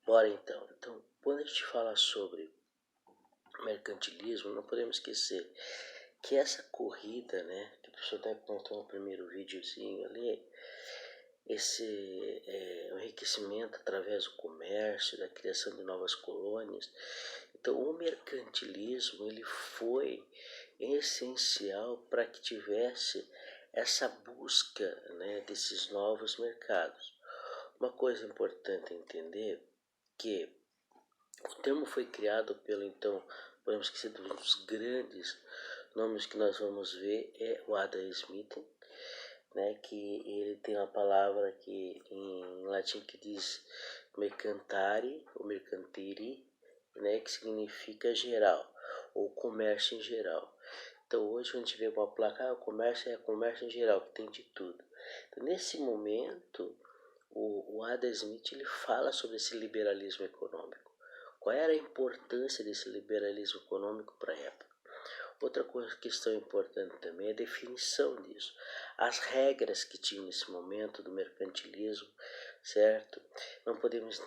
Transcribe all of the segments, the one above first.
Bora então, quando a gente fala sobre mercantilismo, não podemos esquecer que essa corrida, né, que o professor até comentou no primeiro videozinho ali, esse enriquecimento através do comércio, da criação de novas colônias. Então, o mercantilismo ele foi essencial para que tivesse essa busca, né, desses novos mercados. Uma coisa importante entender que o termo foi criado pelo, então, podemos esquecer dos grandes nomes que nós vamos ver, é o Adam Smith, né, que ele tem uma palavra que em latim que diz mercantare, ou mercantiri, né, que significa geral, ou comércio em geral. Então hoje a gente vê uma placa, o comércio é comércio em geral, que tem de tudo. Então, nesse momento, o Adam Smith ele fala sobre esse liberalismo econômico. Qual era a importância desse liberalismo econômico para a época? Outra questão importante também é a definição disso. As regras que tinha nesse momento do mercantilismo, certo? Não podemos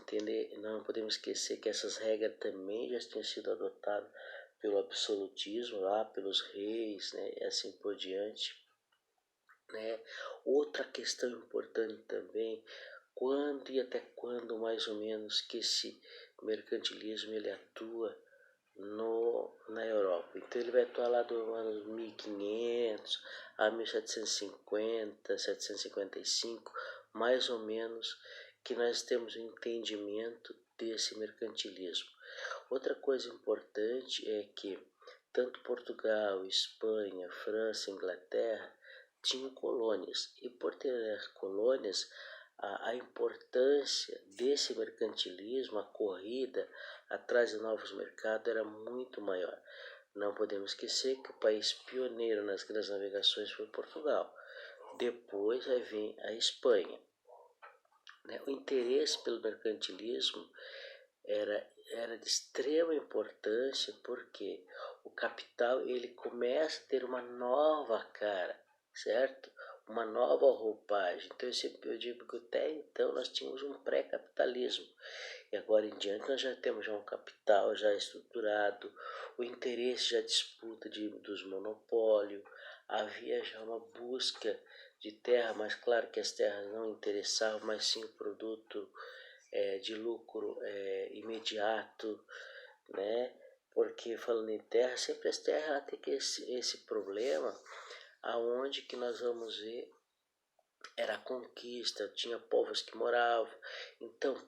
esquecer que essas regras também já tinham sido adotadas pelo absolutismo lá, pelos reis, né, e assim por diante, né? Outra questão importante também, quando e até quando mais ou menos que esse mercantilismo ele atua na Europa. Então ele vai atuar lá do ano 1500 a 1750, 755, mais ou menos, que nós temos um entendimento desse mercantilismo. Outra coisa importante é que tanto Portugal, Espanha, França, Inglaterra tinham colônias, e por ter colônias, a importância desse mercantilismo, a corrida atrás de novos mercados era muito maior. Não podemos esquecer que o país pioneiro nas grandes navegações foi Portugal. Depois vai vir a Espanha. O interesse pelo mercantilismo era de extrema importância porque o capital ele começa a ter uma nova cara, certo? Uma nova roupagem. Então eu digo que até então nós tínhamos um pré-capitalismo e agora em diante nós já temos um capital já estruturado, o interesse já disputa dos monopólios, havia já uma busca de terra, mas claro que as terras não interessavam, mas sim o produto de lucro imediato, né? Porque falando em terra, sempre as terras têm que esse problema, aonde que nós vamos ver era a conquista, tinha povos que moravam, então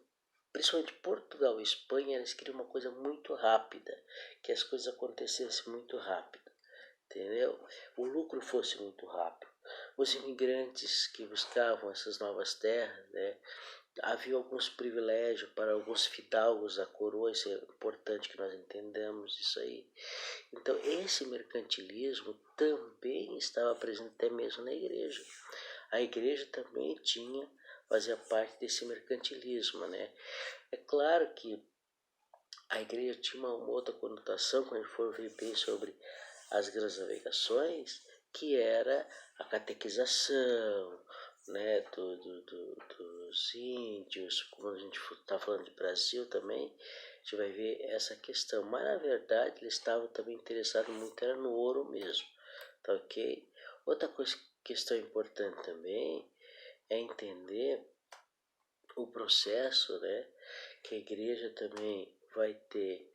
principalmente Portugal e Espanha, eles queriam uma coisa muito rápida, que as coisas acontecessem muito rápido, entendeu? O lucro fosse muito rápido. Os imigrantes que buscavam essas novas terras, né, havia alguns privilégios para alguns fidalgos da coroa, isso é importante que nós entendamos isso aí. Então esse mercantilismo também estava presente até mesmo na igreja. A igreja também fazia parte desse mercantilismo, né? É claro que a igreja tinha uma outra conotação, quando a gente for ver bem sobre as grandes navegações, que era a catequização, né, dos índios. Como a gente está falando de Brasil também, a gente vai ver essa questão. Mas na verdade eles estavam também interessados muito era no ouro mesmo, tá ok? Outra questão importante também é entender o processo, né, que a igreja também vai ter,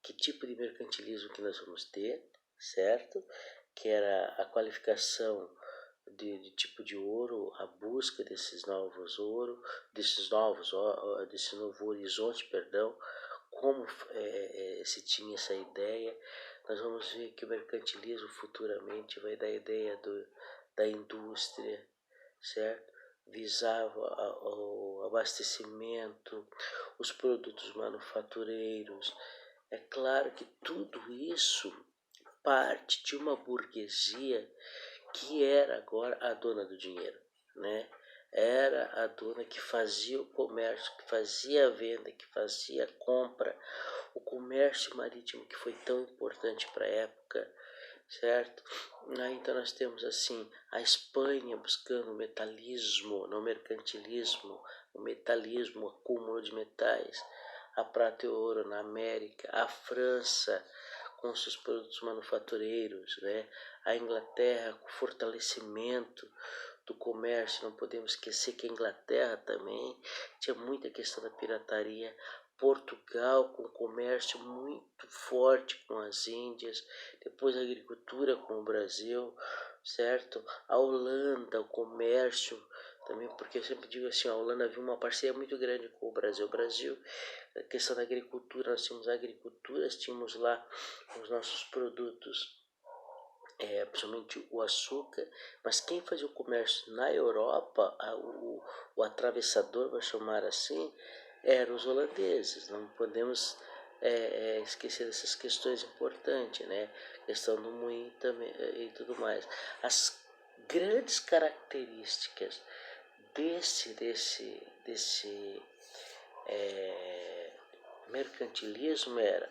que tipo de mercantilismo que nós vamos ter, certo? Que era a qualificação de tipo de ouro, a busca desses novos ouro, desse novo horizonte, perdão, como se tinha essa ideia. Nós vamos ver que o mercantilismo futuramente vai dar a ideia da indústria, certo? Visava o abastecimento, os produtos manufatureiros. É claro que tudo isso parte de uma burguesia que era agora a dona do dinheiro, né? Era a dona que fazia o comércio, que fazia a venda, que fazia a compra, o comércio marítimo que foi tão importante para a época, certo? Então nós temos assim a Espanha buscando o metalismo, não o mercantilismo, o metalismo, o acúmulo de metais, a prata e o ouro na América, a França com seus produtos manufatureiros, né? A Inglaterra com o fortalecimento do comércio. Não podemos esquecer que a Inglaterra também tinha muita questão da pirataria. Portugal com comércio muito forte com as Índias, depois a agricultura com o Brasil, certo? A Holanda, o comércio também, porque eu sempre digo assim, a Holanda viu uma parceria muito grande com o Brasil. O Brasil, a questão da agricultura, nós tínhamos agriculturas, tínhamos lá os nossos produtos, principalmente o açúcar, mas quem fazia o comércio na Europa, o atravessador, vou chamar assim, eram os holandeses. Não podemos esquecer dessas questões importantes, né? A questão do moinho também e tudo mais. As grandes características desse mercantilismo era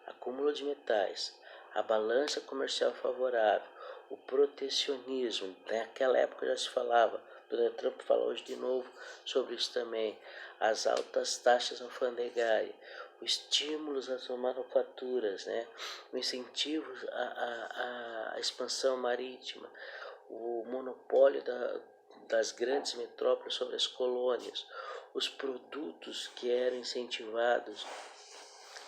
acúmulo de metais, a balança comercial favorável, o protecionismo. Naquela época já se falava, Donald Trump fala hoje de novo sobre isso também, as altas taxas alfandegárias, os estímulos às manufaturas, né? O incentivo à expansão marítima, o monopólio das grandes metrópoles sobre as colônias, os produtos que eram incentivados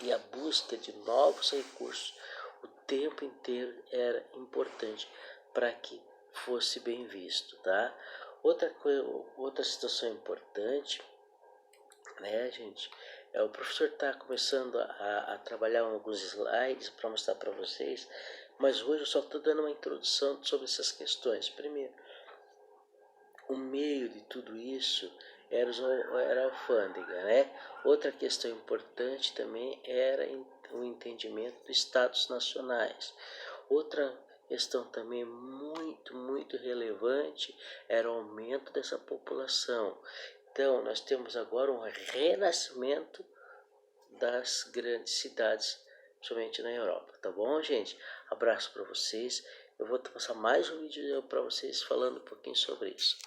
e a busca de novos recursos o tempo inteiro era importante para que fosse bem visto, tá? Outra situação importante, né, gente, o professor está começando a trabalhar alguns slides para mostrar para vocês, mas hoje eu só estou dando uma introdução sobre essas questões. Primeiro, o meio de tudo isso era a alfândega, né? Outra questão importante também era o entendimento dos estados nacionais. Outra questão também muito relevante era o aumento dessa população. Então, nós temos agora um renascimento das grandes cidades, somente na Europa, tá bom, gente? Abraço para vocês. Eu vou passar mais um vídeo para vocês falando um pouquinho sobre isso.